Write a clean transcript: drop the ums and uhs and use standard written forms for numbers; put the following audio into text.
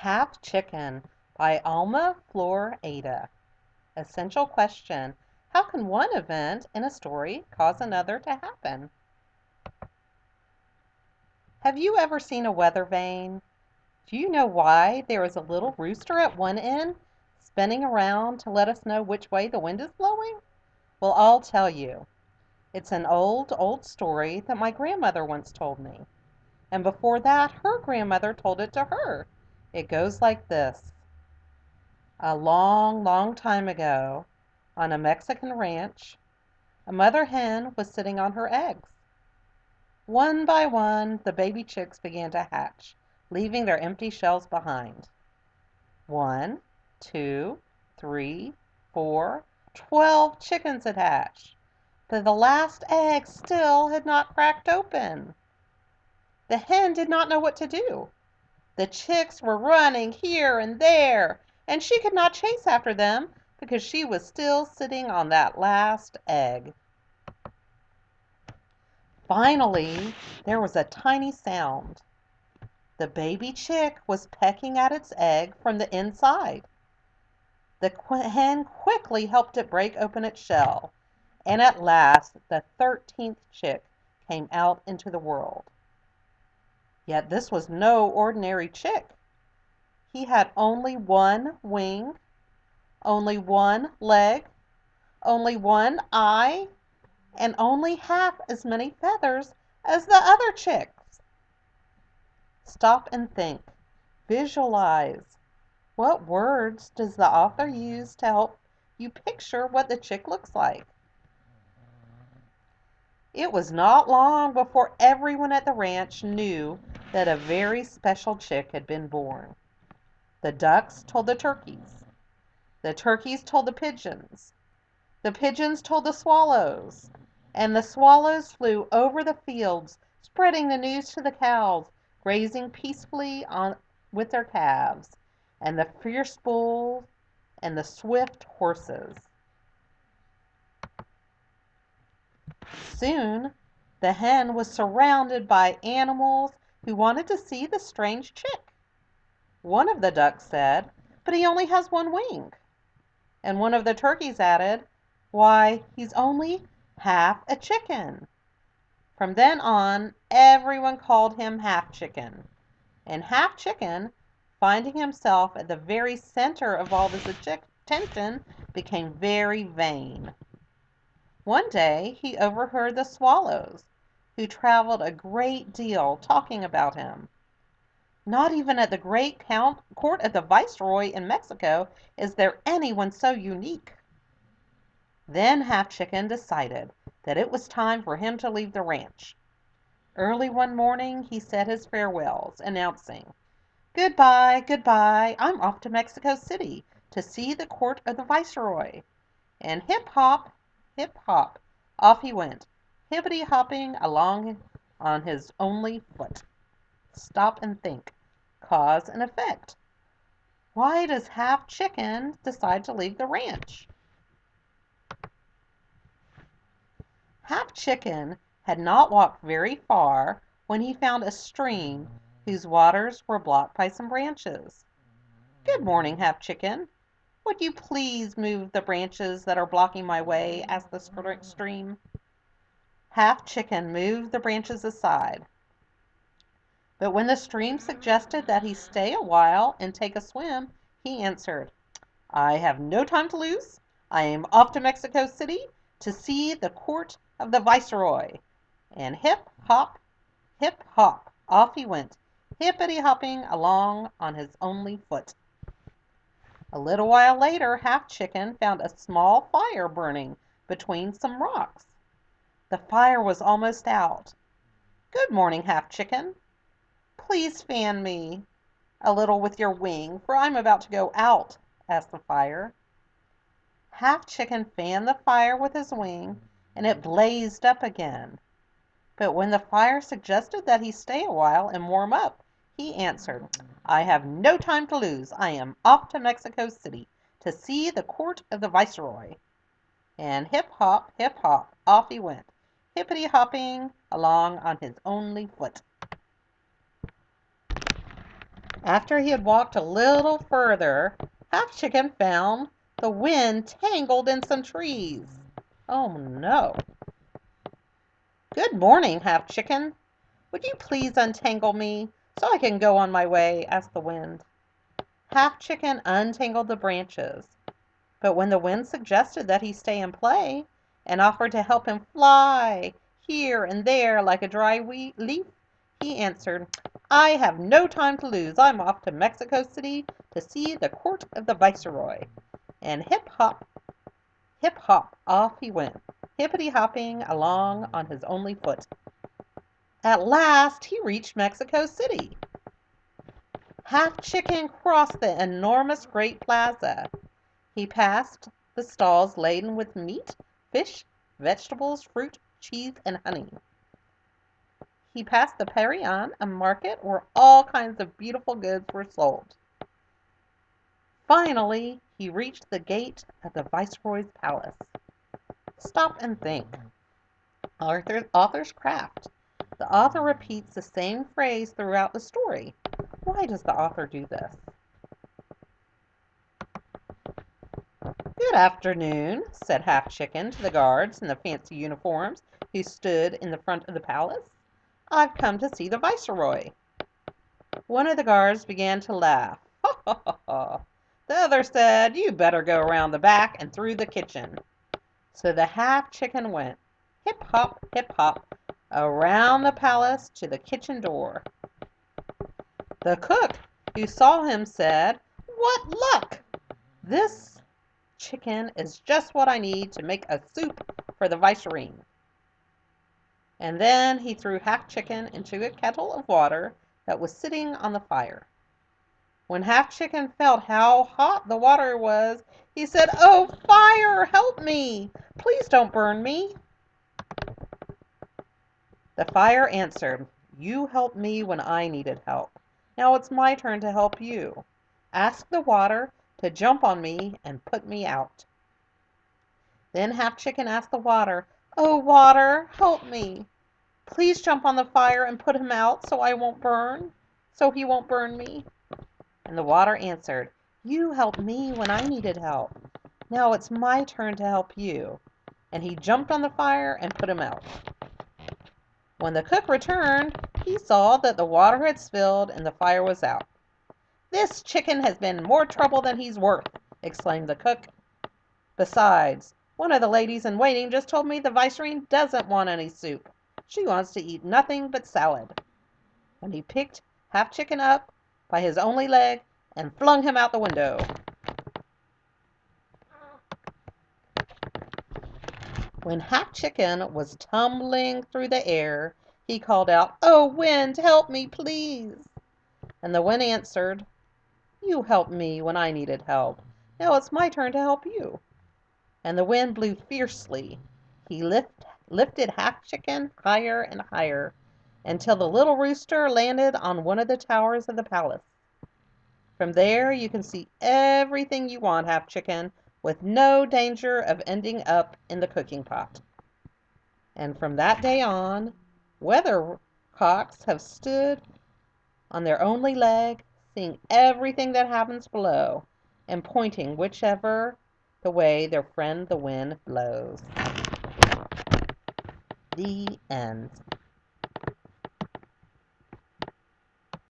Half Chicken by Alma, Flor, Ada. Essential question: how can one event in a story cause another to happen? Have you ever seen a weather vane? Do you know why there is a little rooster at one end spinning around to let us know which way the wind is blowing? Well, I'll tell you. It's an old, old story that my grandmother once told me. And before that, her grandmother told it to her. It goes like this. A long, long time ago, on a Mexican ranch, a mother hen was sitting on her eggs. One by one, the baby chicks began to hatch, leaving their empty shells behind. 1, 2, 3, 4, 12 chickens had hatched, but the last egg still had not cracked open. The hen did not know what to do. The chicks were running here and there, and she could not chase after them because she was still sitting on that last egg. Finally, there was a tiny sound. The baby chick was pecking at its egg from the inside. The hen quickly helped it break open its shell, and at last the 13th chick came out into the world. Yet this was no ordinary chick. He had only one wing, only one leg, only one eye, and only half as many feathers as the other chicks. Stop and think. Visualize. What words does the author use to help you picture what the chick looks like? It was not long before everyone at the ranch knew that a very special chick had been born. The ducks told the turkeys. The turkeys told the pigeons. The pigeons told the swallows. And the swallows flew over the fields, spreading the news to the cows, grazing peacefully with their calves, and the fierce bulls and the swift horses. Soon the hen was surrounded by animals who wanted to see the strange chick. One of the ducks said, "But he only has one wing." And one of the turkeys added, "Why, he's only half a chicken." From then on, everyone called him Half Chicken. And Half Chicken, finding himself at the very center of all this attention, became very vain. One day he overheard the swallows, who traveled a great deal, talking about him. "Not even at the great court of the Viceroy in Mexico is there anyone so unique." Then Half Chicken decided that it was time for him to leave the ranch. Early one morning he said his farewells, announcing, "Goodbye, goodbye, I'm off to Mexico City to see the court of the Viceroy." And hip hop, off he went, hippity hopping along on his only foot. Stop and think. Cause and effect. Why does Half Chicken decide to leave the ranch? Half Chicken had not walked very far when he found a stream whose waters were blocked by some branches. "Good morning, Half Chicken. Would you please move the branches that are blocking my way?" asked the stream. Half Chicken moved the branches aside. But when the stream suggested that he stay a while and take a swim, he answered, "I have no time to lose. I am off to Mexico City to see the court of the Viceroy." And hip, hop, off he went, hippity hopping along on his only foot. A little while later Half Chicken found a small fire burning between some rocks. The fire was almost out. "Good morning, Half Chicken. Please fan me a little with your wing, for I'm about to go out," asked the fire. Half Chicken fanned the fire with his wing, and it blazed up again. But when the fire suggested that he stay a while and warm up, he answered, "I have no time to lose. I am off to Mexico City to see the court of the Viceroy." And hip hop, off he went, hippity hopping along on his only foot. After he had walked a little further, Half Chicken found the wind tangled in some trees. Oh no. Good morning, Half Chicken. Would you please untangle me so I can go on my way? Asked the wind. Half Chicken untangled the branches, but when the wind suggested that he stay and play, and offered to help him fly here and there like a dry leaf, he answered, I have no time to lose. I'm off to Mexico City to see the court of the viceroy. And hip hop, off he went, hippity hopping along on his only foot. At last he reached Mexico City. Half Chicken crossed the enormous great plaza. He passed the stalls laden with meat, fish, vegetables, fruit, cheese, and honey. He passed the Parian, a market where all kinds of beautiful goods were sold. Finally, he reached the gate of the Viceroy's palace. Stop and think. Author's craft. The author repeats the same phrase throughout the story. Why does the author do this? Good afternoon, said Half Chicken to the guards in the fancy uniforms who stood in the front of the palace. I've come to see the Viceroy. One of the guards began to laugh. Ha ha ha ha. The other said, you better go around the back and through the kitchen. So the Half Chicken went, hip hop, around the palace to the kitchen door. The cook, who saw him, said, what luck! This chicken is just what I need to make a soup for the Viceroy. And then he threw Half Chicken into a kettle of water that was sitting on the fire. When Half Chicken felt how hot the water was, he said, oh, fire, help me! Please don't burn me. The fire answered, you helped me when I needed help. Now it's my turn to help you. Ask the water to jump on me and put me out. Then Half Chicken asked the water, oh, water, help me. Please jump on the fire and put him out so he won't burn me. And the water answered, you helped me when I needed help. Now it's my turn to help you. And he jumped on the fire and put him out. When the cook returned, he saw that the water had spilled and the fire was out. This chicken has been more trouble than he's worth, exclaimed the cook. Besides, one of the ladies in waiting just told me the Viceroy doesn't want any soup. She wants to eat nothing but salad. And he picked Half Chicken up by his only leg and flung him out the window. When Half Chicken was tumbling through the air, he called out, oh, wind, help me, please. And the wind answered, you helped me when I needed help. Now it's my turn to help you. And the wind blew fiercely. He lifted Half Chicken higher and higher until the little rooster landed on one of the towers of the palace. From there you can see everything you want, Half Chicken, with no danger of ending up in the cooking pot. And from that day on, weathercocks have stood on their only leg, seeing everything that happens below, and pointing whichever the way their friend the wind blows. The end.